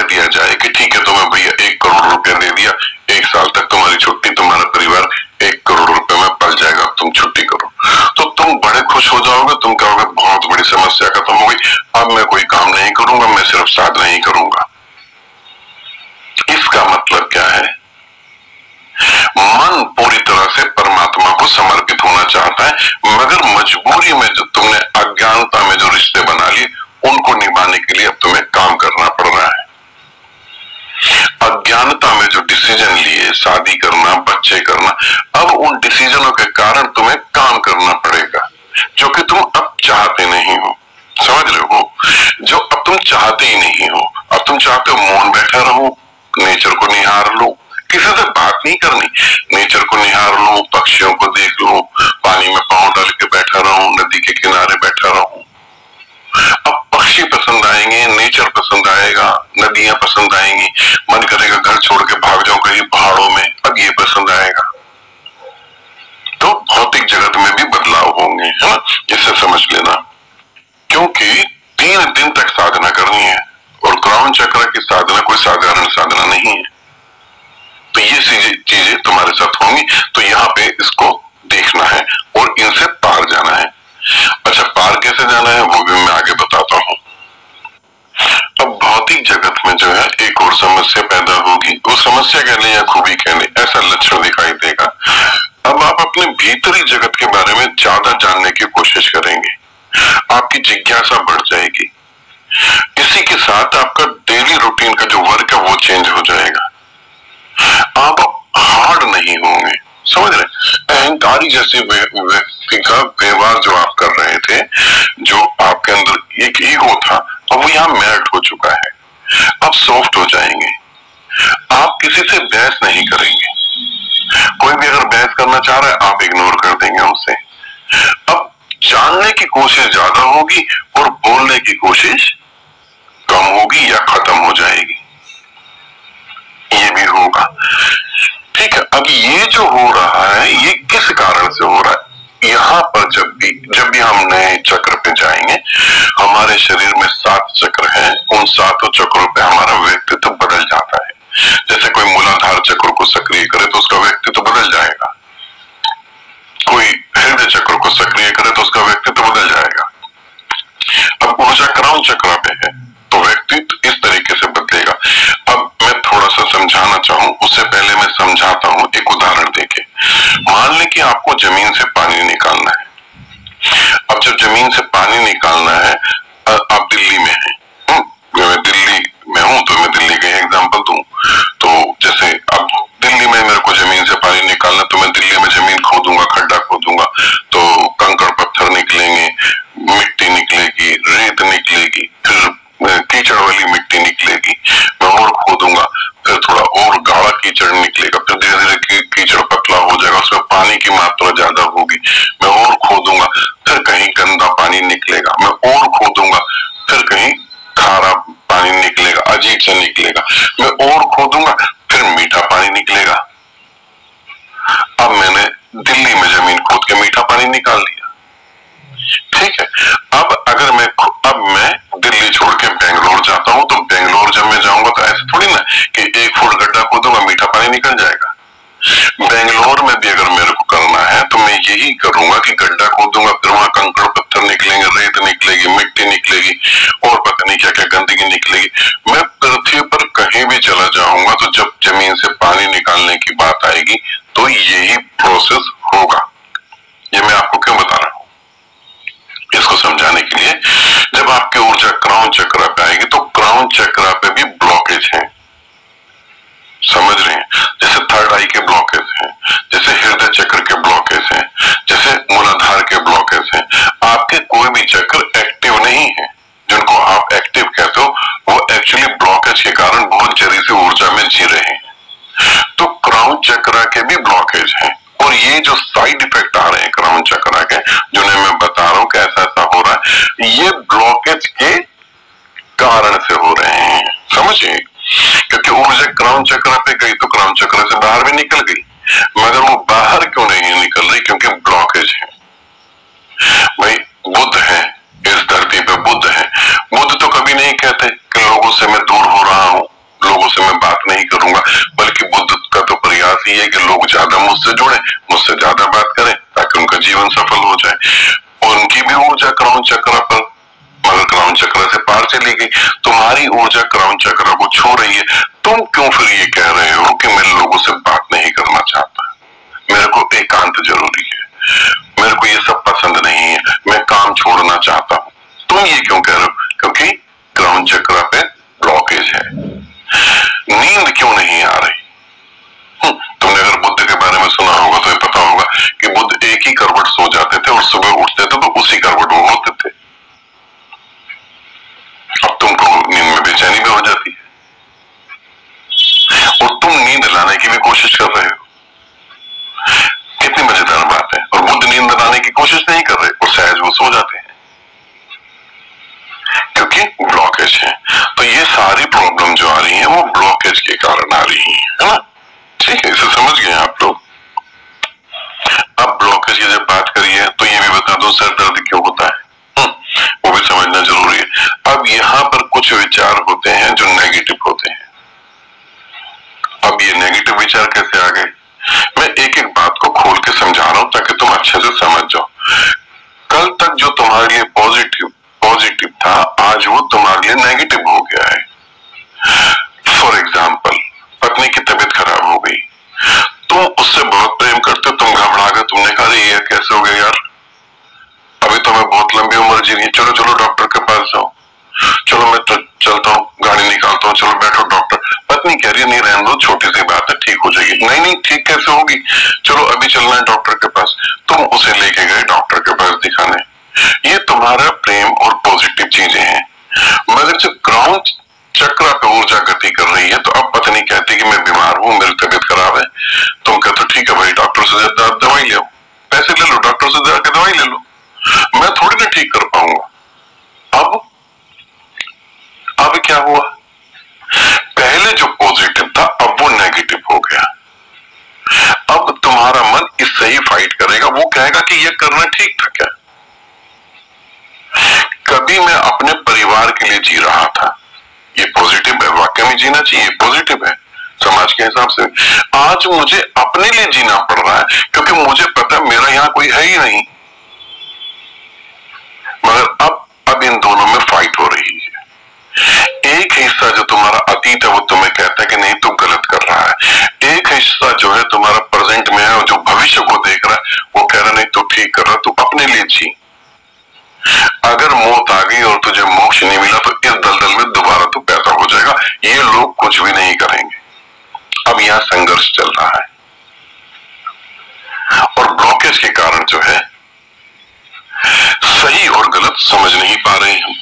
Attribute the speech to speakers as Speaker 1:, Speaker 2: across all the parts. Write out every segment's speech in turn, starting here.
Speaker 1: दिया जाए कि ठीक है तुम्हें भैया 1 करोड़ रुपया दे दिया, 1 साल तक तुम्हारी छुट्टी, तुम्हारा परिवार 1 करोड़ रुपए में पल जाएगा, तुम छुट्टी करो, तो तुम बड़े खुश हो जाओगे। तुम कहोगे बहुत बड़ी समस्या खत्म हो गई, अब मैं कोई काम नहीं करूंगा, मैं सिर्फ साधना ही करूंगा। इसका मतलब क्या है? मन पूरी तरह से परमात्मा को समर्पित होना चाहता है, मगर मजबूरी में जो तुमने अज्ञानता में जो रिश्ते बना लिए उनको निभाने के लिए अब तुम्हें काम करना पड़ रहा है। अज्ञानता में जो डिसीजन लिए, शादी करना, बच्चे करना, अब उन डिसीजनों के कारण तुम्हें काम करना पड़ेगा जो कि तुम अब चाहते नहीं हो। समझ रहे हो? जो अब तुम चाहते ही नहीं हो। अब तुम चाहते हो मौन बैठा रहो, नेचर को निहार लो, किसी से बात नहीं करनी, नेचर को निहार लो, पक्षियों को देख लो, पानी में पांव डाल के बैठा रहूं, नदी के किनारे बैठा रहूं। अब पक्षी पसंद आएंगे, नेचर पसंद आएगा, नदियां पसंद आएंगी, मन करेगा घर छोड़ के भाग जाऊं कहीं पहाड़ों में, अब ये पसंद आएगा। तो भौतिक जगत में भी बदलाव होंगे, है ना? इससे समझ लेना, क्योंकि 3 दिन तक साधना करनी है और क्राउन चक्र की साधना कोई साधारण साधना नहीं है। तो ये चीजें तुम्हारे साथ होंगी, तो यहाँ पे इसको देखना है और इनसे पार जाना है। अच्छा, पार कैसे जाना है वो भी मैं आगे बताता हूँ। अब भौतिक जगत में जो है एक और समस्या पैदा होगी, वो समस्या कह लें या खूबी कह लें, ऐसा लक्षण दिखाई देगा। अब आप अपने भीतरी जगत के बारे में ज्यादा जानने की कोशिश करेंगे, आपकी जिज्ञासा बढ़ जाएगी। इसी के साथ आपका डेली रूटीन का जो वर्क है वो चेंज हो जाएगा। आप हार्ड नहीं होंगे, समझ रहे? अहंकारी जैसे व्यक्ति का व्यवहार जो आप कर रहे थे, जो आपके अंदर एक ईगो था, अब वो यहाँ मेल्ट हो चुका है। आप सॉफ्ट हो जाएंगे, आप किसी से बहस नहीं करेंगे। कोई भी अगर बहस करना चाह रहा है आप इग्नोर कर देंगे उसे। अब जानने की कोशिश ज्यादा होगी और बोलने की कोशिश कम होगी या खत्म हो जाएगी, ये भी होगा। ठीक है, अब ये जो हो रहा है ये किस कारण से हो रहा है? यहाँ पर जब भी हम नए चक्र पे जाएंगे, हमारे शरीर में 7 चक्र हैं, उन 7 चक्रों पे हमारा व्यक्तित्व बदल जाता है। जैसे कोई मूलाधार चक्र को सक्रिय करे तो उसका व्यक्तित्व बदल जाएगा, कोई हृदय चक्र को सक्रिय करे तो उसका व्यक्तित्व बदल जाएगा। अब ऊर्जा क्राउन चक्र पे है तो व्यक्तित्व इस तरीके से बदलेगा। अब मैं थोड़ा सा समझाना चाहूं, उससे पहले मैं समझाता हूं एक उदाहरण देके। मान लें कि आपको जमीन से पानी निकालना है। अब जब जमीन से पानी निकालना है, आप दिल्ली में हैं, मैं दिल्ली में हूं तो मैं दिल्ली का एग्जांपल दूं। तो जैसे अब दिल्ली में मेरे को जमीन से पानी निकालना, तो मैं दिल्ली में जमीन खोदूंगा, खड्डा खोदूंगा, तो कंकड़ पत्थर निकलेंगे, मिट्टी निकलेगी, रेत निकलेगी, फिर कीचड़ वाली मिट्टी निकलेगी। मैं और खोदूंगा, फिर थोड़ा और गाढ़ा कीचड़ निकलेगा, फिर धीरे धीरे कीचड़ पतला हो जाएगा, उसमें पानी की मात्रा ज्यादा होगी। मैं और खोदूंगा, फिर कहीं गंदा पानी निकलेगा, मैं और खोदूंगा, फिर कहीं खारा पानी निकलेगा, अजीब से निकलेगा, मैं और खोदूंगा, फिर मीठा पानी निकलेगा। अब मैंने दिल्ली में जमीन खोद के मीठा पानी निकाल लिया, ठीक है। अब मैं दिल्ली छोड़ के बेंगलोर जाता हूं, तो बेंगलोर जब मैं जाऊंगा तो ऐसे थोड़ी ना कि 1 फुट गड्ढा खोदूंगा मीठा पानी निकल जाएगा। बेंगलोर में भी अगर मेरे को करना है तो मैं यही करूंगा कि गड्ढा खोदूंगा, फिर वहां कंकड़ पत्थर निकलेंगे, रेत निकलेगी, मिट्टी निकलेगी और पता नहीं क्या क्या गंदगी निकलेगी। मैं पृथ्वी पर कहीं भी चला जाऊंगा तो जब जमीन से पानी निकालने की बात आएगी तो यही प्रोसेस होगा। ये मैं आपको क्यों बता रहा हूं? इसको समझाने के लिए, जब आपकी ऊर्जा क्राउन चक्र पे आएगी तो क्राउन चक्र पे भी ब्लॉकेज है, समझ रहे हैं? जैसे थर्ड आई के ब्लॉकेज हैं, जैसे हृदय चक्र के ब्लॉकेज हैं, जैसे मूलाधार के ब्लॉकेज हैं। आपके कोई भी चक्र एक्टिव नहीं है, जिनको आप एक्टिव कहते हो वो एक्चुअली ब्लॉकेज के कारण बहुत जरी सी ऊर्जा में जी रहे हैं। तो क्राउन चक्र के भी ब्लॉकेज हैं और ये जो साइड इफेक्ट आ रहे हैं क्राउन चक्र के, जिन्हें मैं बता रहा हूं कि ऐसा ऐसा हो रहा है, ये ब्लॉकेज के कारण से हो रहे हैं, समझिए। क्योंकि ऊर्जा क्राउन चक्र पे गई तो क्राउन चक्र से बाहर भी निकल गई, मगर वो बाहर क्यों नहीं निकल रही? क्योंकि ब्लॉकेज है। भाई बुद्ध है, इस धरती पे बुद्ध है, बुद्ध तो कभी नहीं कहते कि लोगों से मैं दूर हो रहा हूं, से मैं बात नहीं करूंगा, बल्कि बुद्ध का तो प्रयास ही है कि लोग ज्यादा मुझसे जुड़े, मुझसे ज्यादा बात करें, ताकि उनका जीवन सफल हो जाए। उनकी भी ऊर्जा क्राउन चक्र पर, मगर क्राउन चक्र से पार चली गई, तुम्हारी ऊर्जा क्राउन चक्र को छू रही है। तुम क्यों फिर ये कह रहे हो कि मैं लोगों से बात नहीं करना चाहता, मेरे को एकांत जरूरी है, मेरे को ये सब पसंद नहीं है, मैं काम छोड़ना चाहता हूं, तुम ये क्यों कह रहे हो? क्योंकि क्राउन चक्र पे ब्लॉकेज है। नींद क्यों नहीं आ रही? तुमने अगर बुद्ध के बारे में सुना होगा तो ये पता होगा कि बुद्ध एक ही करवट सो जाते थे और सुबह उठते थे तो उसी करवट में होते थे। अब तुमको नींद में बेचैनी भी हो जाती है और तुम नींद लाने की भी कोशिश कर रहे हो। कितनी मजेदार बात है। और बुद्ध नींद लाने की कोशिश नहीं कर रहे और सहज वो सो जाते हैं, क्योंकि ब्लॉकेज है। तो ये सारी प्रॉब्लम जो आ रही है वो ब्लॉकेज के कारण आ रही है ना? ठीक है, इसे समझ गए आप लोग? अब ब्लॉकेज की जब बात करी है तो ये भी बता दो सर दर्द क्यों होता है, वो भी समझना जरूरी है। अब यहाँ पर कुछ विचार होते हैं जो नेगेटिव होते हैं। अब ये नेगेटिव विचार कैसे आ गए, मैं एक एक बात को खोल के समझा रहा हूं ताकि तुम अच्छे से समझ जाओ। कल तक जो तुम्हारे लिए पॉजिटिव था, आज वो तुम्हारे लिए नेगेटिव हो गया है। फॉर एग्जाम्पल, पत्नी की तबीयत खराब हो गई, तुम उससे बहुत प्रेम करते हो, तुम घबरा गए, तुमने कहा ये कैसे हो गया यार, अभी तो मैं बहुत लंबी उम्र जी रही, चलो चलो डॉक्टर के पास जाओ, चलो मैं तो चलता हूँ, गाड़ी निकालता हूँ, चलो बैठो डॉक्टर। पत्नी कह रही है नहीं रहने दो, छोटी सी बात है, ठीक हो जाएगी। नहीं नहीं, ठीक कैसे होगी, चलो अभी चलना है डॉक्टर के पास। तुम उसे लेके गए डॉक्टर के पास दिखाने, ये तुम्हारा प्रेम और पॉजिटिव चीजें हैं। मगर जब क्राउन चक्र पे ऊर्जा गति कर रही है तो अब पत्नी कहती कि मैं बीमार हूँ, मेरी तबीयत खराब है, तुम कहते हो ठीक है भाई डॉक्टर से दवाई ले, पैसे ले लो, डॉक्टर से जाकर दवाई ले लो, मैं थोड़ी ना ठीक कर पाऊंगा। अब क्या हुआ, पहले जो पॉजिटिव था अब वो नेगेटिव हो गया। अब तुम्हारा मन इससे ही फाइट करेगा, वो कहेगा कि ये करना ठीक था क्या, कभी मैं अपने परिवार के लिए जी रहा था, ये पॉजिटिव है, वाकई में जीना चाहिए, पॉजिटिव है समाज के हिसाब से। आज मुझे अपने लिए जीना पड़ रहा है क्योंकि मुझे पता है मेरा यहाँ कोई है ही नहीं। मगर अब इन दोनों में फाइट हो रही है। एक हिस्सा जो तुम्हारा अतीत है वो तुम्हें कहता है कि नहीं तू गलत कर रहा है, एक हिस्सा जो है तुम्हारा प्रेजेंट में है जो भविष्य को देख रहा है वो कह रहा नहीं तू ठीक कर रहा, तू अपने लिए जी। अगर मौत आ गई और तुझे मोक्ष नहीं मिला तो इस दलदल में दोबारा तू पैदा हो जाएगा, ये लोग कुछ भी नहीं करेंगे। अब यहाँ संघर्ष चल रहा है और ब्लॉकेज के कारण जो है सही और गलत समझ नहीं पा रहे हम।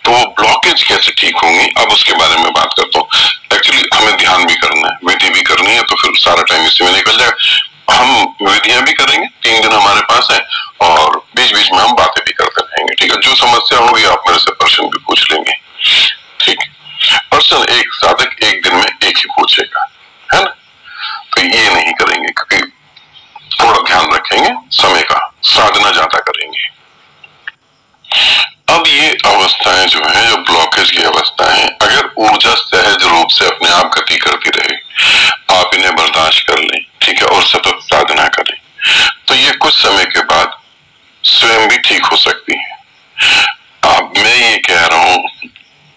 Speaker 1: तो ब्लॉकेज कैसे ठीक होंगी अब उसके बारे में बात करता हूँ। एक्चुअली हमें ध्यान भी करना है, विधि भी करनी है, तो फिर सारा टाइम इसी में निकल जाएगा। हम विधियां भी करेंगे, 3 दिन हमारे पास है और बीच बीच में हम बातें भी करते रहेंगे। ठीक है, जो समस्या होगी आप मेरे से प्रश्न भी पूछ लेंगे। ठीक, प्रश्न एक साधक एक दिन में एक ही पूछेगा, है ना? तो ये नहीं करेंगे क्योंकि थोड़ा ध्यान रखेंगे समय का, साधना ज्यादा करेंगे। अब ये अवस्थाएं जो है, जो ब्लॉकेज की अवस्थाएं हैं, अगर ऊर्जा सहज रूप से अपने आप गति करती रहे, आप इन्हें बर्दाश्त कर लें, ठीक है, और सतत साधना करें, तो ये कुछ समय के बाद स्वयं भी ठीक हो सकती है। अब मैं ये कह रहा हूं,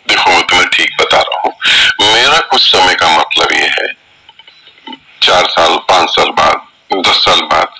Speaker 1: देखो मैं तुम्हें ठीक बता रहा हूं, मेरा कुछ समय का मतलब ये है 4 साल, 5 साल बाद, 10 साल बाद